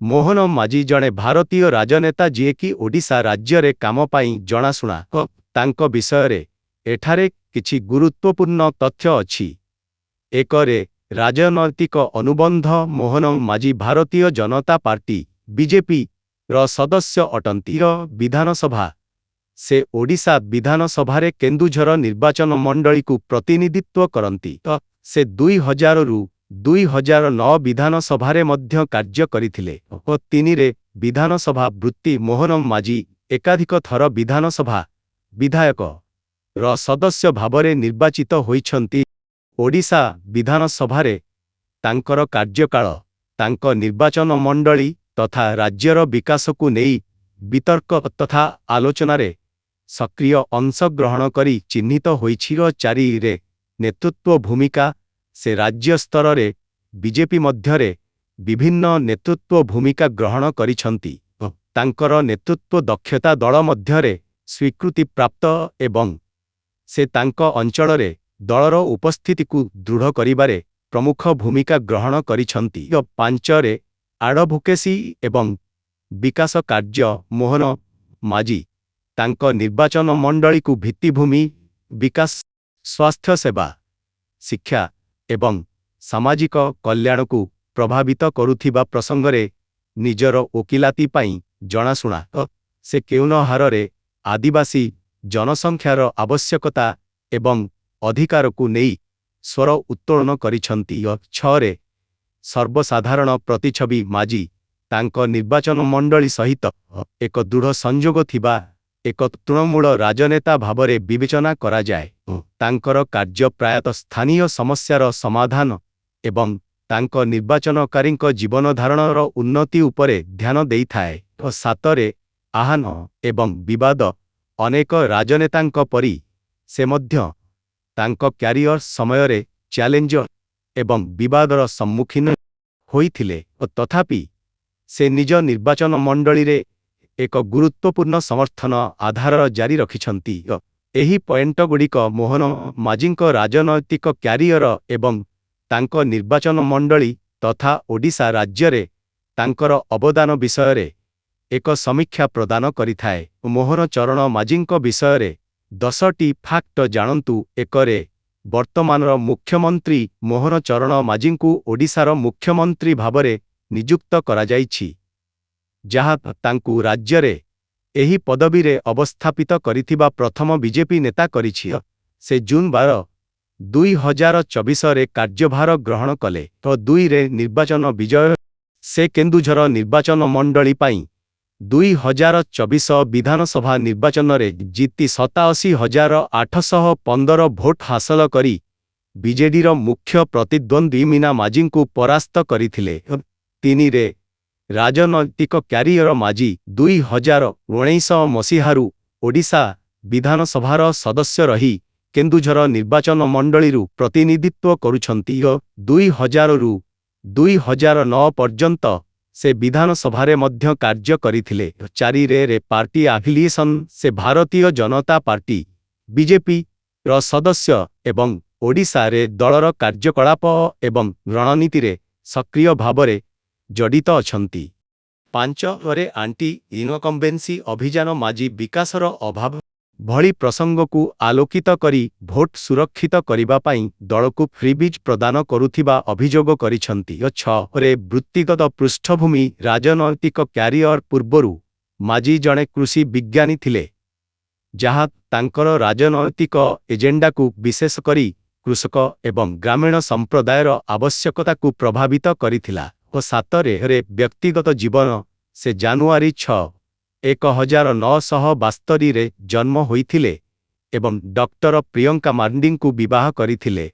ମୋହନ ମାଝୀ ଜଣେ ଭାରତୀୟ ରାଜନେତା ଯିଏକି ଓଡ଼ିଶା ରାଜ୍ୟରେ କାମ ପାଇଁ ଜଣାଶୁଣା। ତାଙ୍କ ବିଷୟରେ ଏଠାରେ କିଛି ଗୁରୁତ୍ୱପୂର୍ଣ୍ଣ ତଥ୍ୟ ଅଛି। 1ରେ ରାଜନୈତିକ ଅନୁବନ୍ଧ ମୋହନ ମାଝୀ ଭାରତୀୟ ଜନତା ପାର୍ଟି ବିଜେପି ର ସଦସ୍ୟ ଅଟନ୍ତି। ବିଧାନସଭା ସେ ଓଡ଼ିଶା ବିଧାନସଭାରେ କେନ୍ଦୁଝର ନିର୍ବାଚନ ମଣ୍ଡଳୀକୁ ପ୍ରତିନିଧିତ୍ୱ କରନ୍ତି। ସେ 2000ରୁ 2009 ବିଧାନସଭାରେ ମଧ୍ୟ କାର୍ଯ୍ୟ କରିଥିଲେ। 3ରେ ବିଧାନସଭା ବୃତ୍ତି ମୋହନ ମାଝୀ ଏକାଧିକ ଥର ବିଧାନସଭା ବିଧାୟକ ର ସଦସ୍ୟ ଭାବରେ ନିର୍ବାଚିତ ହୋଇଛନ୍ତି। ଓଡ଼ିଶା ବିଧାନସଭାରେ ତାଙ୍କର କାର୍ଯ୍ୟକାଳ ତାଙ୍କ ନିର୍ବାଚନ ମଣ୍ଡଳୀ ତଥା ରାଜ୍ୟର ବିକାଶକୁ ନେଇ ବିତର୍କ ତଥା ଆଲୋଚନାରେ ସକ୍ରିୟ ଅଂଶଗ୍ରହଣ କରି ଚିହ୍ନିତ ହୋଇଛି। 4ରେ ନେତୃତ୍ୱ ଭୂମିକା ସେ ରାଜ୍ୟ ସ୍ତରରେ ବିଜେପି ମଧ୍ୟରେ ବିଭିନ୍ନ ନେତୃତ୍ୱ ଭୂମିକା ଗ୍ରହଣ କରିଛନ୍ତି। ତାଙ୍କର ନେତୃତ୍ୱ ଦକ୍ଷତା ଦଳ ମଧ୍ୟରେ ସ୍ୱୀକୃତିପ୍ରାପ୍ତ ଏବଂ ସେ ତାଙ୍କ ଅଞ୍ଚଳରେ ଦଳର ଉପସ୍ଥିତିକୁ ଦୃଢ଼ କରିବାରେ ପ୍ରମୁଖ ଭୂମିକା ଗ୍ରହଣ କରିଛନ୍ତି। 5ରେ ଆଡଭୋକେସି ଏବଂ ବିକାଶ କାର୍ଯ୍ୟ ମୋହନ ମାଝୀ ତାଙ୍କ ନିର୍ବାଚନ ମଣ୍ଡଳୀକୁ ଭିତ୍ତିଭୂମି ବିକାଶ, ସ୍ୱାସ୍ଥ୍ୟସେବା, ଶିକ୍ଷା ଏବଂ ସାମାଜିକ କଲ୍ୟାଣକୁ ପ୍ରଭାବିତ କରୁଥିବା ପ୍ରସଙ୍ଗରେ ନିଜର ଓକିଲାତି ପାଇଁ ଜଣାଶୁଣା। ସେ କେଉଁ ହାରରେ ଆଦିବାସୀ ଜନସଂଖ୍ୟାର ଆବଶ୍ୟକତା ଏବଂ ଅଧିକାରକୁ ନେଇ ସ୍ୱର ଉତ୍ତୋଳନ କରିଛନ୍ତି। 6ରେ ସର୍ବସାଧାରଣ ପ୍ରତିଛବି ମାଝୀ ତାଙ୍କ ନିର୍ବାଚନ ମଣ୍ଡଳୀ ସହିତ ଏକ ଦୃଢ଼ ସଂଯୋଗ ଥିବା ଏକ ତୃଣମୂଳ ରାଜନେତା ଭାବରେ ବିବେଚନା କରାଯାଏ। ତାଙ୍କର କାର୍ଯ୍ୟ ପ୍ରାୟତଃ ସ୍ଥାନୀୟ ସମସ୍ୟାର ସମାଧାନ ଏବଂ ତାଙ୍କ ନିର୍ବାଚନକାରୀଙ୍କ ଜୀବନଧାରଣର ଉନ୍ନତି ଉପରେ ଧ୍ୟାନ ଦେଇଥାଏ। 7ରେ ଆହ୍ୱାନ ଏବଂ ବିବାଦ ଅନେକ ରାଜନେତାଙ୍କ ପରି ସେ ମଧ୍ୟ ତାଙ୍କ କ୍ୟାରିୟର ସମୟରେ ଚ୍ୟାଲେଞ୍ଜ ଏବଂ ବିବାଦର ସମ୍ମୁଖୀନ ହୋଇଥିଲେ। ତଥାପି ସେ ନିଜ ନିର୍ବାଚନ ମଣ୍ଡଳୀରେ ଏକ ଗୁରୁତ୍ୱପୂର୍ଣ୍ଣ ସମର୍ଥନ ଆଧାର ଜାରି ରଖିଛନ୍ତି। ଏହି ପଏଣ୍ଟଗୁଡ଼ିକ ମୋହନ ମାଝୀଙ୍କ ରାଜନୈତିକ କ୍ୟାରିୟର ଏବଂ ତାଙ୍କ ନିର୍ବାଚନ ମଣ୍ଡଳୀ ତଥା ଓଡ଼ିଶା ରାଜ୍ୟରେ ତାଙ୍କର ଅବଦାନ ବିଷୟରେ ଏକ ସମୀକ୍ଷା ପ୍ରଦାନ କରିଥାଏ। ମୋହନ ଚରଣ ମାଝୀଙ୍କ ବିଷୟରେ 10ଟି ଫାକ୍ଟ ଜାଣନ୍ତୁ। 1ରେ ବର୍ତ୍ତମାନର ମୁଖ୍ୟମନ୍ତ୍ରୀ ମୋହନ ଚରଣ ମାଝୀଙ୍କୁ ଓଡ଼ିଶାର ମୁଖ୍ୟମନ୍ତ୍ରୀ ଭାବରେ ନିଯୁକ୍ତ କରାଯାଇଛି, ଯାହା ତାଙ୍କୁ ରାଜ୍ୟରେ ଏହି ପଦବୀରେ ଅବସ୍ଥାପିତ କରିଥିବା ପ୍ରଥମ ବିଜେପି ନେତା କରିଛି। ସେ ଜୁନ୍ 12, 2024ରେ କାର୍ଯ୍ୟଭାର ଗ୍ରହଣ କଲେ। 2ରେ ନିର୍ବାଚନ ବିଜୟ ସେ କେନ୍ଦୁଝର ନିର୍ବାଚନ ମଣ୍ଡଳୀ ପାଇଁ 2024 ବିଧାନସଭା ନିର୍ବାଚନରେ ଜିତି 87,815 ଭୋଟ ହାସଲ କରି ବିଜେଡିର ମୁଖ୍ୟ ପ୍ରତିଦ୍ୱନ୍ଦ୍ୱୀ ମୀନା ମାଝୀଙ୍କୁ ପରାସ୍ତ କରିଥିଲେ। 3ରେ ରାଜନୈତିକ କ୍ୟାରିୟର ମାଝୀ 2019 ମସିହାରୁ ଓଡ଼ିଶା ବିଧାନସଭାର ସଦସ୍ୟ ରହି କେନ୍ଦୁଝର ନିର୍ବାଚନ ମଣ୍ଡଳୀରୁ ପ୍ରତିନିଧିତ୍ୱ କରୁଛନ୍ତି। 2000ରୁ 2009 ପର୍ଯ୍ୟନ୍ତ ସେ ବିଧାନସଭାରେ ମଧ୍ୟ କାର୍ଯ୍ୟ କରିଥିଲେ। 4ରେ ପାର୍ଟି ଆଫିଲିଏସନ୍ ସେ ଭାରତୀୟ ଜନତା ପାର୍ଟି ବିଜେପି ର ସଦସ୍ୟ ଏବଂ ଓଡ଼ିଶାରେ ଦଳର କାର୍ଯ୍ୟକଳାପ ଏବଂ ରଣନୀତିରେ ସକ୍ରିୟ ଭାବରେ ଜଡ଼ିତ ଅଛନ୍ତି। 5ରେ ଆଣ୍ଟି ଇନକମ୍ବେନ୍ସି ଅଭିଯାନ ମାଝୀ ବିକାଶର ଅଭାବ ଭଳି ପ୍ରସଙ୍ଗକୁ ଆଲୋକିତ କରି ଭୋଟ ସୁରକ୍ଷିତ କରିବା ପାଇଁ ଦଳକୁ ଫ୍ରିବିଜ୍ ପ୍ରଦାନ କରୁଥିବା ଅଭିଯୋଗ କରିଛନ୍ତି। 6ରେ ବୃତ୍ତିଗତ ପୃଷ୍ଠଭୂମି ରାଜନୈତିକ କ୍ୟାରିୟର ପୂର୍ବରୁ ମାଝୀ ଜଣେ କୃଷି ବିଜ୍ଞାନୀ ଥିଲେ, ଯାହା ତାଙ୍କର ରାଜନୈତିକ ଏଜେଣ୍ଡାକୁ ବିଶେଷ କରି କୃଷକ ଏବଂ ଗ୍ରାମୀଣ ସମ୍ପ୍ରଦାୟର ଆବଶ୍ୟକତାକୁ ପ୍ରଭାବିତ କରିଥିଲା। 7ରେ ବ୍ୟକ୍ତିଗତ ଜୀବନ ସେ ଜାନୁଆରୀ 6, 1972ରେ ଜନ୍ମ ହୋଇଥିଲେ ଏବଂ ଡକ୍ଟର ପ୍ରିୟଙ୍କା ମାର୍ଣ୍ଡିଙ୍କୁ ବିବାହ କରିଥିଲେ।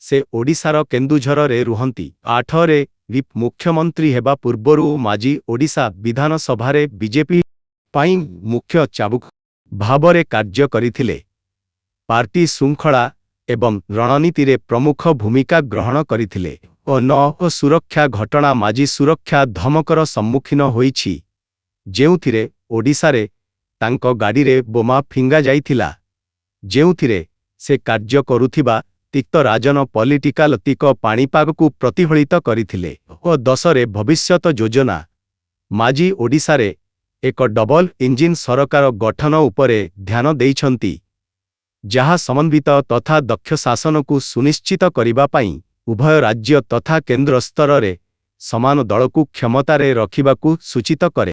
ସେ ଓଡ଼ିଶାର କେନ୍ଦୁଝରରେ ରୁହନ୍ତି। 8ରେ ମୁଖ୍ୟମନ୍ତ୍ରୀ ହେବା ପୂର୍ବରୁ ମାଝୀ ଓଡ଼ିଶା ବିଧାନସଭାରେ ବିଜେପି ପାଇଁ ମୁଖ୍ୟ ଚାବୁକ ଭାବରେ କାର୍ଯ୍ୟ କରିଥିଲେ। ପାର୍ଟି ଶୃଙ୍ଖଳା ଏବଂ ରଣନୀତିରେ ପ୍ରମୁଖ ଭୂମିକା ଗ୍ରହଣ କରିଥିଲେ। 9 ସୁରକ୍ଷା ଘଟଣା ମାଝୀ ସୁରକ୍ଷା ଧମକର ସମ୍ମୁଖୀନ ହୋଇଛି, ଯେଉଁଥିରେ ଓଡ଼ିଶାରେ ତାଙ୍କ ଗାଡ଼ିରେ ବୋମା ଫିଙ୍ଗା ଯାଇଥିଲା, ଯେଉଁଥିରେ ସେ କାର୍ଯ୍ୟ କରୁଥିବା ତିକ୍ତ ରାଜନ ପଲିଟିକାଲ ତିକ ପାଣିପାଗକୁ ପ୍ରତିଫଳିତ କରିଥିଲେ। 10ରେ ଭବିଷ୍ୟତ ଯୋଜନା ମାଝୀ ଓଡ଼ିଶାରେ ଏକ ଡବଲ ଇଞ୍ଜିନ୍ ସରକାର ଗଠନ ଉପରେ ଧ୍ୟାନ ଦେଇଛନ୍ତି, ଯାହା ସମନ୍ୱିତ ତଥା ଦକ୍ଷ ଶାସନକୁ ସୁନିଶ୍ଚିତ କରିବା ପାଇଁ ଉଭୟ ରାଜ୍ୟ ତଥା କେନ୍ଦ୍ର ସ୍ତରରେ ସମାନ ଦଳକୁ କ୍ଷମତାରେ ରଖିବାକୁ ସୂଚିତ କରେ।